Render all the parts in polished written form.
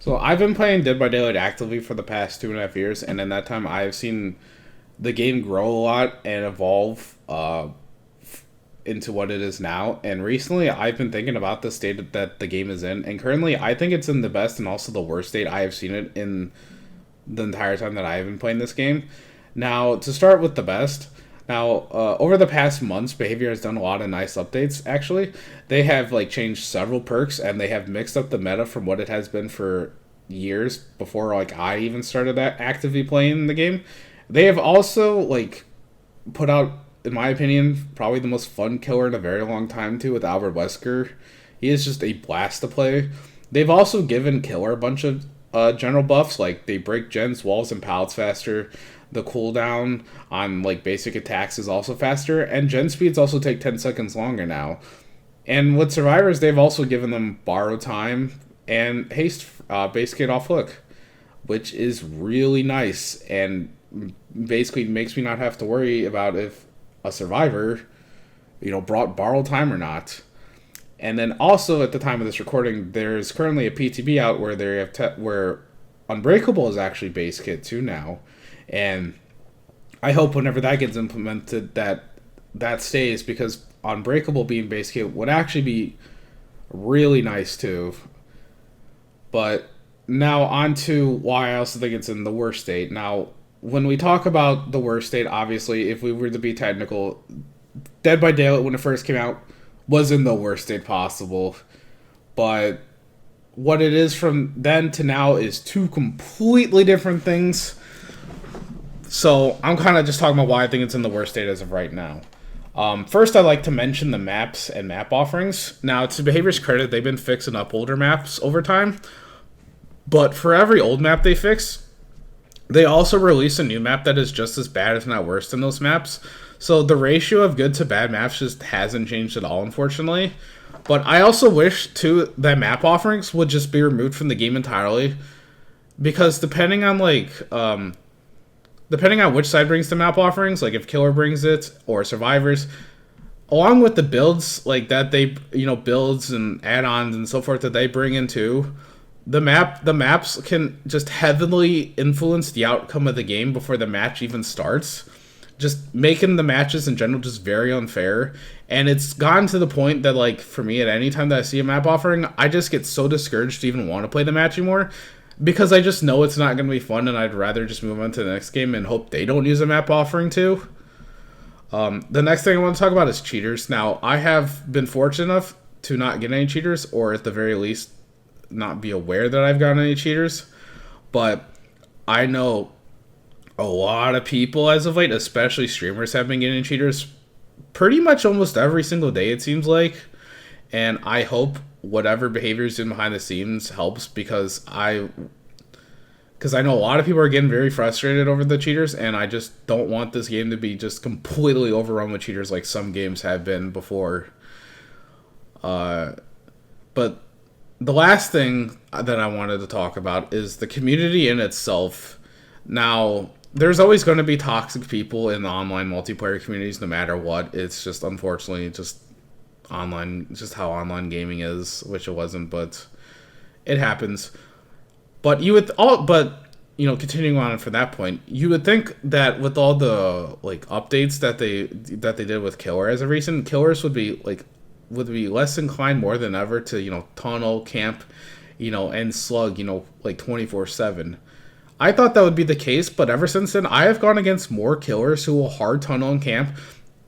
So I've been playing Dead by Daylight actively for the past 2.5 years, and in that time I've seen the game grow a lot and evolve into what it is now. And recently I've been thinking about the state that the game is in, and currently I think it's in the best and also the worst state I have seen it in the entire time that I have been playing this game. Now, to start with the best, over the past months, Behavior has done a lot of nice updates. Actually, they have changed several perks, and they have mixed up the meta from what it has been for years before I even started that actively playing the game. They have also put out, in my opinion, probably the most fun killer in a very long time too, with Albert Wesker. He is just a blast to play. They've also given Killer a bunch of general buffs, like they break gens, walls, and pallets faster. The cooldown on basic attacks is also faster, and gen speeds also take 10 seconds longer now. And with survivors, they've also given them borrow time and haste base kit off hook, which is really nice and basically makes me not have to worry about if a survivor, brought borrow time or not. And then also at the time of this recording, there's currently a PTB out where they have where Unbreakable is actually base kit too now. And I hope whenever that gets implemented that stays, because Unbreakable being base kit would actually be really nice too. But now on to why I also think it's in the worst state. Now, when we talk about the worst state, obviously, if we were to be technical, Dead by Daylight when it first came out was in the worst state possible. But what it is from then to now is two completely different things. So I'm kind of just talking about why I think it's in the worst state as of right now. First, I'd like to mention the maps and map offerings. Now, to Behavior's credit, they've been fixing up older maps over time. But for every old map they fix, they also release a new map that is just as bad, if not worse, than those maps. So the ratio of good to bad maps just hasn't changed at all, unfortunately. But I also wish, too, that map offerings would just be removed from the game entirely. Because depending on which side brings the map offerings, if Killer brings it or Survivors, along with the builds that they builds and add-ons and so forth that they bring in too, the maps can just heavily influence the outcome of the game before the match even starts, just making the matches in general just very unfair. And it's gotten to the point that for me, at any time that I see a map offering, I just get so discouraged to even want to play the match anymore, because I just know it's not going to be fun, and I'd rather just move on to the next game and hope they don't use a map offering too. The next thing I want to talk about is cheaters. Now, I have been fortunate enough to not get any cheaters, or at the very least, not be aware that I've gotten any cheaters. But I know a lot of people as of late, especially streamers, have been getting cheaters pretty much almost every single day, it seems like. And I hope whatever Behavior is doing behind the scenes helps, because I know a lot of people are getting very frustrated over the cheaters, and I just don't want this game to be just completely overrun with cheaters like some games have been before. But the last thing that I wanted to talk about is the community in itself. Now, there's always going to be toxic people in the online multiplayer communities no matter what. It's just, unfortunately, just online, just how online gaming is, which it wasn't, but it happens. But continuing on from that point, you would think that with all the updates that they did with Killer as of recent, killers would be less inclined more than ever to tunnel, camp, and slug 24/7. I thought that would be the case, but ever since then, I have gone against more killers who will hard tunnel and camp,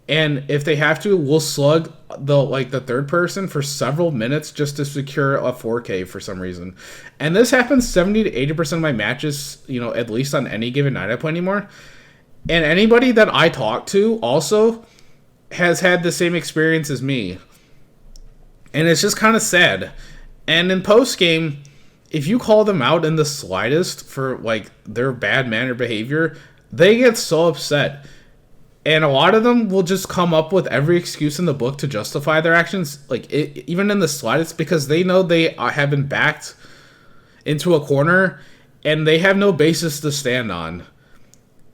and if they have to, will slug the third person for several minutes just to secure a 4K for some reason. And this happens 70 to 80% of my matches, at least on any given night I play anymore. And anybody that I talk to also has had the same experience as me. And it's just kind of sad. And in post-game, if you call them out in the slightest for their bad manner behavior, they get so upset. And a lot of them will just come up with every excuse in the book to justify their actions, even in the slightest, because they know they have been backed into a corner and they have no basis to stand on.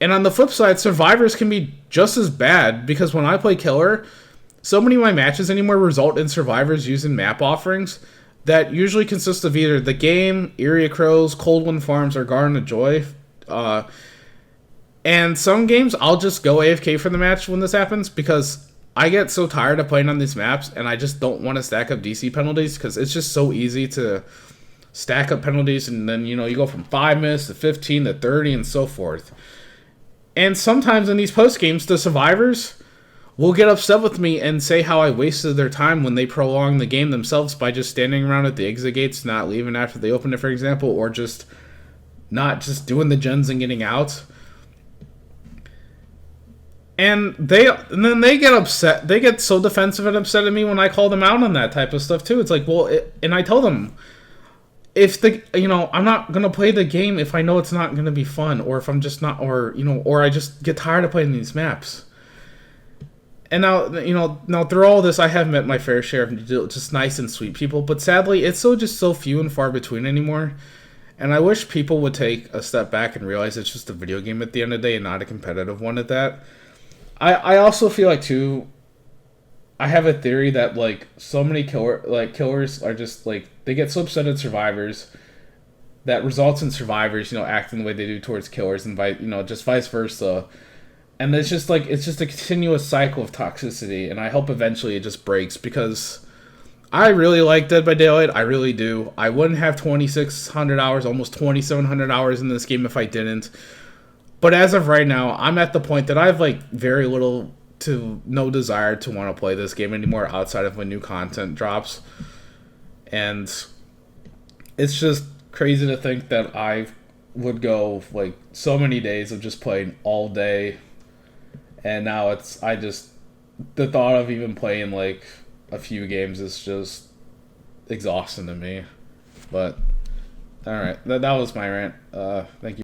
And on the flip side, survivors can be just as bad, because when I play Killer, so many of my matches anymore result in survivors using map offerings that usually consists of either the game, Area Crows, Coldwind Farms, or Garden of Joy. Uh, and some games I'll just go AFK for the match when this happens because I get so tired of playing on these maps and I just don't want to stack up DC penalties because it's just so easy to stack up penalties and then you go from 5 minutes to 15 to 30 and so forth. And sometimes in these post games, the survivors will get upset with me and say how I wasted their time when they prolong the game themselves by just standing around at the exit gates, not leaving after they open it, for example, or just not just doing the gens and getting out. And then they get upset. They get so defensive and upset at me when I call them out on that type of stuff too. It's like, and I tell them, if I'm not gonna play the game if I know it's not gonna be fun, or if I'm just not, or I just get tired of playing these maps. And now through all this, I have met my fair share of just nice and sweet people, but sadly, it's just so few and far between anymore. And I wish people would take a step back and realize it's just a video game at the end of the day and not a competitive one at that. I also feel like too, I have a theory that like so many killers are just like they get so upset at survivors that results in survivors acting the way they do towards killers and just vice versa. And it's just a continuous cycle of toxicity, and I hope eventually it just breaks because I really like Dead by Daylight. I really do. I wouldn't have 2,600 hours, almost 2,700 hours in this game if I didn't. But as of right now, I'm at the point that I have like very little to no desire to want to play this game anymore outside of when new content drops. And it's just crazy to think that I would go like so many days of just playing all day. And now the thought of even playing like a few games is just exhausting to me. But all right, that was my rant. Thank you.